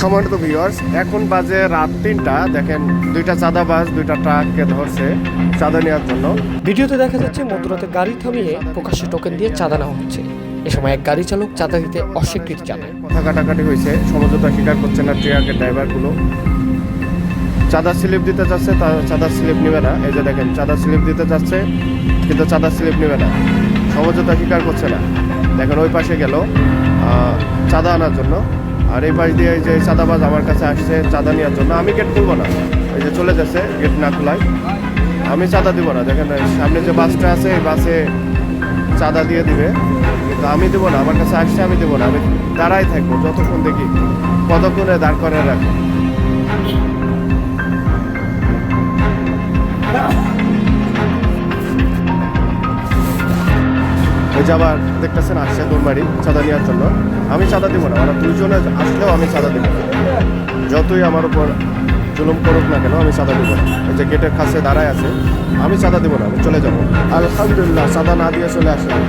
সম্মানিত ভিউয়ার্স, এখন বাজে রাত ৩টা। দেখেন দুইটা চাঁদাবাজ দুইটা ট্রাককে ধরছে চাঁদা নেওয়ার জন্য। ভিডিওতে দেখা যাচ্ছে মধ্যরাতে গাড়ি থামিয়ে প্রকাশ্যে টোকেন দিয়ে চাঁদা নেওয়া হচ্ছে। এ সময় এক গাড়ি চালক চাঁদা দিতে অস্বীকৃতি জানায়। কথা কাটাকাটি হয়েছে, সমঝোতা স্বীকার করছে না ট্রাকের ড্রাইভারগুলো। চাঁদা স্লিপ দিতে চাচ্ছে, চাঁদা স্লিপ নেবে না। এই যে দেখেন চাঁদা স্লিপ দিতে চাচ্ছে কিন্তু চাঁদা স্লিপ নেবে না, সমঝোতা স্বীকার করছে না। দেখেন ওই পাশে গেল চাঁদা আনার জন্য, আর এই পাশ দিয়ে এই যে চাঁদাবাজ আমার কাছে আসছে চাঁদা নেওয়ার জন্য। আমি গেট খুলবো না, এই যে চলে যাচ্ছে গেট না খোলায়। আমি চাঁদা দিব না। দেখেন সামনে যে বাসটা আছে এই বাসে চাঁদা দিয়ে দিবে, কিন্তু আমি দেবো না। আমার কাছে আসছে, আমি দেবো না। আমি দাঁড়াই থাকবো যতক্ষণ দেখি কতক্ষণে দাঁড় করে রাখবো। এই যে আবার দেখতেছেন আসছে দৌড়বাড়ি চাঁদা নেওয়ার জন্য। আমি চাঁদা দিব না, ওরা দুইজনে আসলেও আমি চাঁদা দিব না। যতই আমার উপর জুলুম করুক না কেন, আমি চাঁদা দিব না। এই যে গেটের কাছে দাঁড়ায় আছে, আমি চাঁদা দিব না, আমি চলে যাবো। আলহামদুলিল্লাহ চাঁদা না দিয়ে চলে আসলাম।